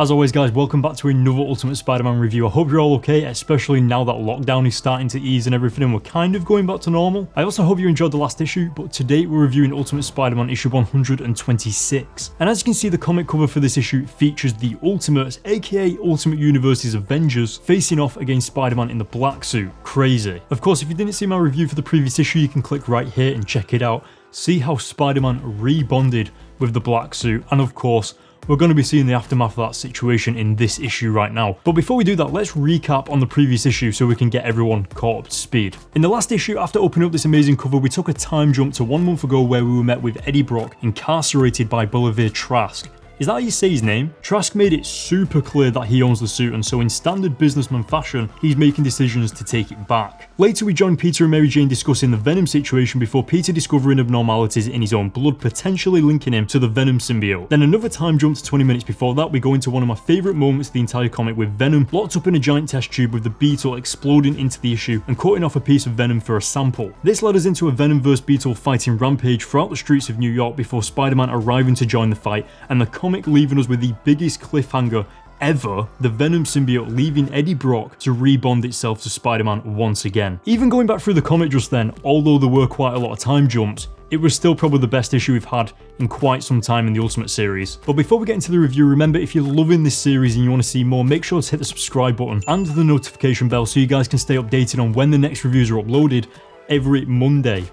As always guys, welcome back to another Ultimate Spider-Man review. I hope you're all okay, especially now that lockdown is starting to ease and everything and we're kind of going back to normal. I also hope you enjoyed the last issue, but today we're reviewing Ultimate Spider-Man issue 126. And as you can see, the comic cover for this issue features the Ultimates, aka Ultimate Universe's Avengers, facing off against Spider-Man in the black suit. Crazy. Of course, if you didn't see my review for the previous issue, you can click right here and check it out. See how Spider-Man rebonded with the black suit, and of course, we're going to be seeing the aftermath of that situation in this issue right now. But before we do that, let's recap on the previous issue so we can get everyone caught up to speed. In the last issue, after opening up this amazing cover, we took a time jump to 1 month ago where we were met with Eddie Brock incarcerated by Bolivar Trask. Is that how you say his name? Trask made it super clear that he owns the suit, and so in standard businessman fashion, he's making decisions to take it back. Later we join Peter and Mary Jane discussing the Venom situation before Peter discovering abnormalities in his own blood, potentially linking him to the Venom symbiote. Then another time jump to 20 minutes before that, we go into one of my favourite moments of the entire comic with Venom locked up in a giant test tube with the Beetle exploding into the issue and cutting off a piece of Venom for a sample. This led us into a Venom vs Beetle fighting rampage throughout the streets of New York before Spider-Man arriving to join the fight, and the comic leaving us with the biggest cliffhanger ever, the Venom symbiote leaving Eddie Brock to rebond itself to Spider-Man once again. Even going back through the comic just then, although there were quite a lot of time jumps, it was still probably the best issue we've had in quite some time in the Ultimate series. But before we get into the review, remember if you're loving this series and you want to see more, make sure to hit the subscribe button and the notification bell so you guys can stay updated on when the next reviews are uploaded every Monday.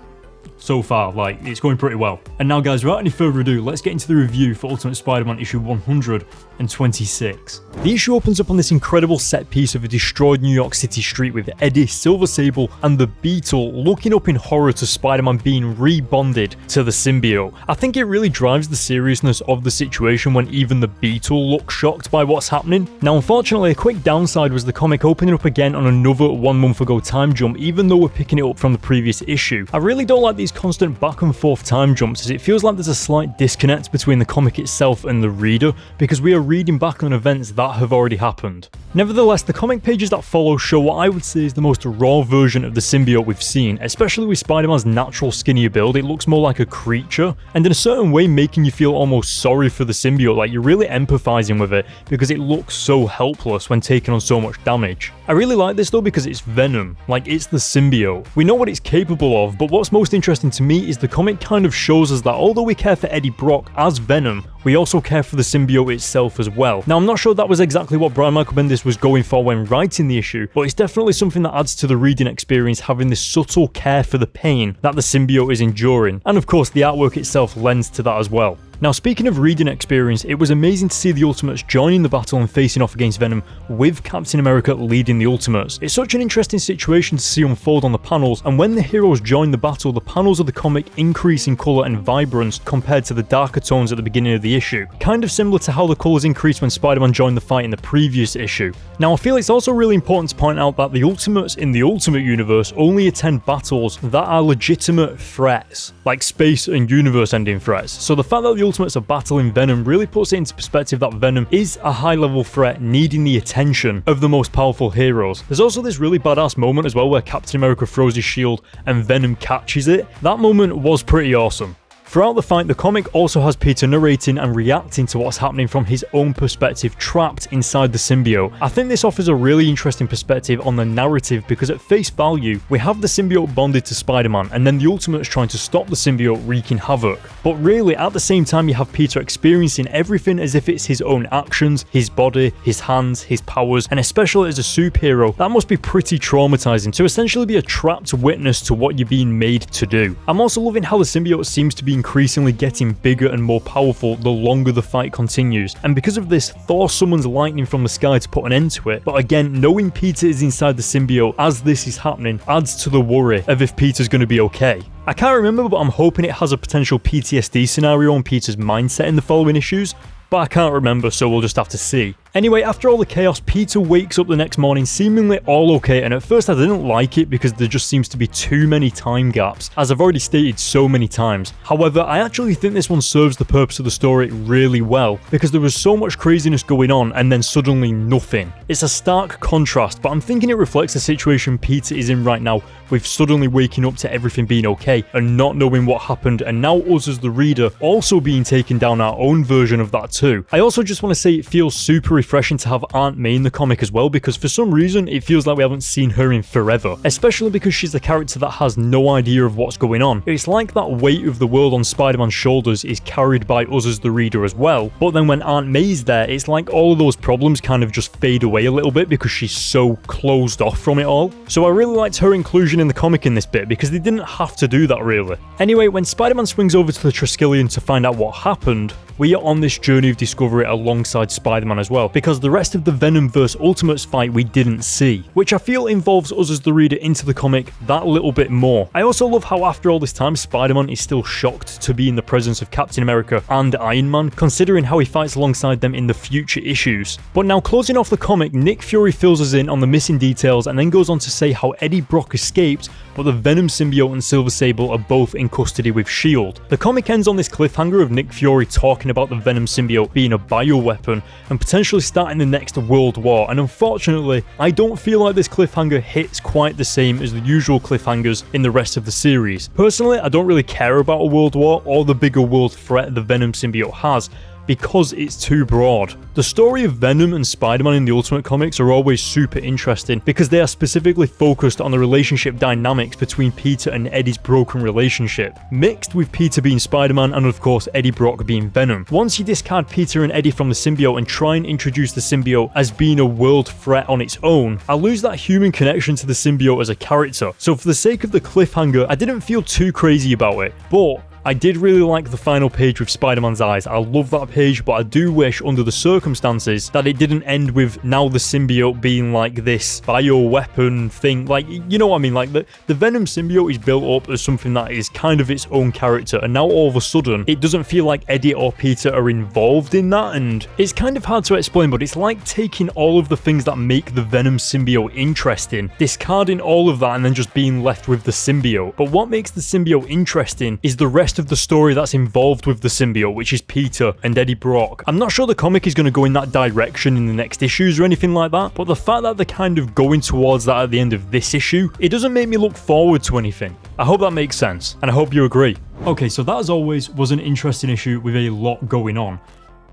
So far, it's going pretty well. And now guys, without any further ado, let's get into the review for Ultimate Spider-Man issue 126. The issue opens up on this incredible set piece of a destroyed New York City street with Eddie, Silver Sable, and the Beetle looking up in horror to Spider-Man being rebonded to the symbiote. I think it really drives the seriousness of the situation when even the Beetle looks shocked by what's happening. Now unfortunately, a quick downside was the comic opening up again on another 1 month ago time jump, even though we're picking it up from the previous issue. I really don't like these constant back and forth time jumps, as it feels like there's a slight disconnect between the comic itself and the reader, because we are reading back on events that have already happened. Nevertheless, the comic pages that follow show what I would say is the most raw version of the symbiote we've seen, especially with Spider-Man's natural skinnier build. It looks more like a creature, and in a certain way making you feel almost sorry for the symbiote, like you're really empathizing with it because it looks so helpless when taking on so much damage. I really like this though because it's Venom, it's the symbiote. We know what it's capable of, but what's most interesting to me is the comic kind of shows us that although we care for Eddie Brock as Venom, we also care for the symbiote itself as well. Now I'm not sure that was exactly what Brian Michael Bendis was going for when writing the issue, but it's definitely something that adds to the reading experience, having this subtle care for the pain that the symbiote is enduring, and of course the artwork itself lends to that as well. Now speaking of reading experience, it was amazing to see the Ultimates joining the battle and facing off against Venom with Captain America leading the Ultimates. It's such an interesting situation to see unfold on the panels, and when the heroes join the battle, the panels of the comic increase in colour and vibrance compared to the darker tones at the beginning of the issue. Kind of similar to how the colours increased when Spider-Man joined the fight in the previous issue. Now I feel it's also really important to point out that the Ultimates in the Ultimate Universe only attend battles that are legitimate threats, like space and universe ending threats. So the fact that the Ultimates are battling Venom really puts it into perspective that Venom is a high-level threat needing the attention of the most powerful heroes. There's also this really badass moment as well where Captain America throws his shield and Venom catches it. That moment was pretty awesome. Throughout the fight, the comic also has Peter narrating and reacting to what's happening from his own perspective, trapped inside the symbiote. I think this offers a really interesting perspective on the narrative because at face value, we have the symbiote bonded to Spider-Man and then the Ultimates trying to stop the symbiote wreaking havoc. But really, at the same time, you have Peter experiencing everything as if it's his own actions, his body, his hands, his powers, and especially as a superhero, that must be pretty traumatizing to essentially be a trapped witness to what you're being made to do. I'm also loving how the symbiote seems to be increasingly getting bigger and more powerful the longer the fight continues, and because of this, Thor summons lightning from the sky to put an end to it. But again, knowing Peter is inside the symbiote as this is happening adds to the worry of if Peter's going to be okay. I can't remember, but I'm hoping it has a potential PTSD scenario on Peter's mindset in the following issues, but I can't remember, so we'll just have to see. Anyway, after all the chaos, Peter wakes up the next morning seemingly all okay, and at first I didn't like it because there just seems to be too many time gaps, as I've already stated so many times. However, I actually think this one serves the purpose of the story really well, because there was so much craziness going on and then suddenly nothing. It's a stark contrast, but I'm thinking it reflects the situation Peter is in right now, with suddenly waking up to everything being okay and not knowing what happened, and now us as the reader also being taken down our own version of that too. I also just want to say it feels super refreshing to have Aunt May in the comic as well, because for some reason it feels like we haven't seen her in forever, especially because she's a character that has no idea of what's going on. It's like that weight of the world on Spider-Man's shoulders is carried by us as the reader as well, but then when Aunt May's there, it's like all of those problems kind of just fade away a little bit because she's so closed off from it all. So I really liked her inclusion in the comic in this bit, because they didn't have to do that really. Anyway, when Spider-Man swings over to the Triskelion to find out what happened, we are on this journey of discovery alongside Spider-Man as well, because the rest of the Venom vs. Ultimates fight we didn't see, which I feel involves us as the reader into the comic that little bit more. I also love how after all this time, Spider-Man is still shocked to be in the presence of Captain America and Iron Man, considering how he fights alongside them in the future issues. But now, closing off the comic, Nick Fury fills us in on the missing details and then goes on to say how Eddie Brock escaped, but the Venom symbiote and Silver Sable are both in custody with S.H.I.E.L.D. The comic ends on this cliffhanger of Nick Fury talking about the Venom symbiote being a bioweapon and potentially starting the next World War, and unfortunately, I don't feel like this cliffhanger hits quite the same as the usual cliffhangers in the rest of the series. Personally, I don't really care about a World War or the bigger world threat the Venom symbiote has, because it's too broad. The story of Venom and Spider-Man in the Ultimate Comics are always super interesting because they are specifically focused on the relationship dynamics between Peter and Eddie's broken relationship, mixed with Peter being Spider-Man and of course Eddie Brock being Venom. Once you discard Peter and Eddie from the symbiote and try and introduce the symbiote as being a world threat on its own, I lose that human connection to the symbiote as a character. So for the sake of the cliffhanger, I didn't feel too crazy about it, but I did really like the final page with Spider-Man's eyes. I love that page, but I do wish, under the circumstances, that it didn't end with now the symbiote being like this bioweapon thing. Like, you know what I mean? Like, the Venom symbiote is built up as something that is kind of its own character, and now all of a sudden, it doesn't feel like Eddie or Peter are involved in that, and it's kind of hard to explain, but it's like taking all of the things that make the Venom symbiote interesting, discarding all of that, and then just being left with the symbiote. But what makes the symbiote interesting is the rest of the story that's involved with the symbiote, which is Peter and Eddie Brock. I'm not sure the comic is going to go in that direction in the next issues or anything like that, but the fact that they're kind of going towards that at the end of this issue, it doesn't make me look forward to anything. I hope that makes sense, and I hope you agree. Okay, so that as always was an interesting issue with a lot going on.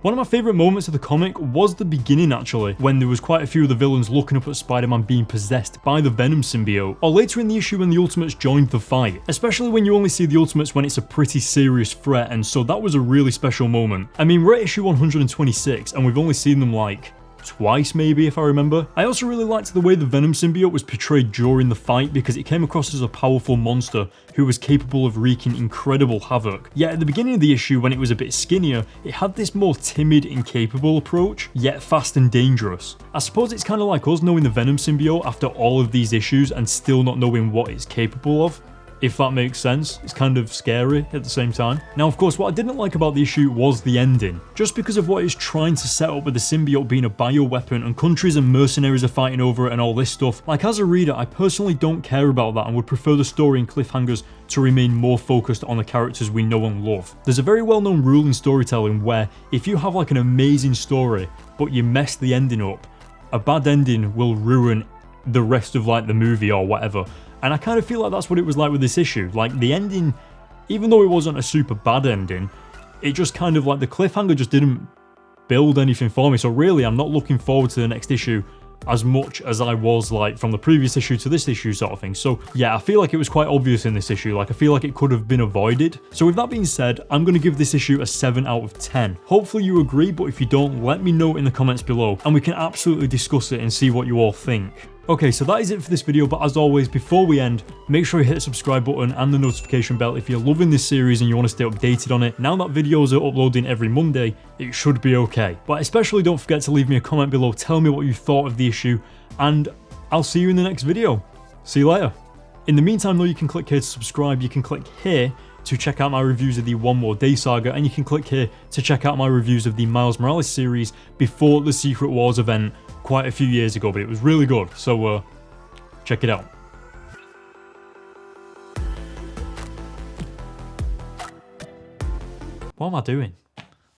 One of my favourite moments of the comic was the beginning actually, when there was quite a few of the villains looking up at Spider-Man being possessed by the Venom symbiote, or later in the issue when the Ultimates joined the fight, especially when you only see the Ultimates when it's a pretty serious threat, and so that was a really special moment. I mean, we're at issue 126 and we've only seen them like twice maybe, if I remember. I also really liked the way the Venom symbiote was portrayed during the fight, because it came across as a powerful monster who was capable of wreaking incredible havoc. Yet at the beginning of the issue, when it was a bit skinnier, it had this more timid and capable approach, yet fast and dangerous. I suppose it's kind of like us knowing the Venom symbiote after all of these issues and still not knowing what it's capable of. If that makes sense. It's kind of scary at the same time. Now, of course, what I didn't like about the issue was the ending. Just because of what it's trying to set up with the symbiote being a bioweapon and countries and mercenaries are fighting over it and all this stuff, like as a reader, I personally don't care about that and would prefer the story and cliffhangers to remain more focused on the characters we know and love. There's a very well-known rule in storytelling where if you have like an amazing story, but you mess the ending up, a bad ending will ruin the rest of like the movie or whatever. And I kind of feel like that's what it was like with this issue. Like the ending, even though it wasn't a super bad ending, it just kind of like the cliffhanger just didn't build anything for me. So really, I'm not looking forward to the next issue as much as I was like from the previous issue to this issue sort of thing. So yeah, I feel like it was quite obvious in this issue. Like I feel like it could have been avoided. So with that being said, I'm going to give this issue a 7 out of 10. Hopefully you agree, but if you don't, let me know in the comments below and we can absolutely discuss it and see what you all think. Okay, so that is it for this video, but as always, before we end, make sure you hit the subscribe button and the notification bell if you're loving this series and you want to stay updated on it. Now that videos are uploading every Monday, it should be okay. But especially don't forget to leave me a comment below, tell me what you thought of the issue, and I'll see you in the next video. See you later. In the meantime though, you can click here to subscribe, you can click here to check out my reviews of the One More Day saga, and you can click here to check out my reviews of the Miles Morales series before the Secret Wars event quite a few years ago, but it was really good, so check it out. What am I doing?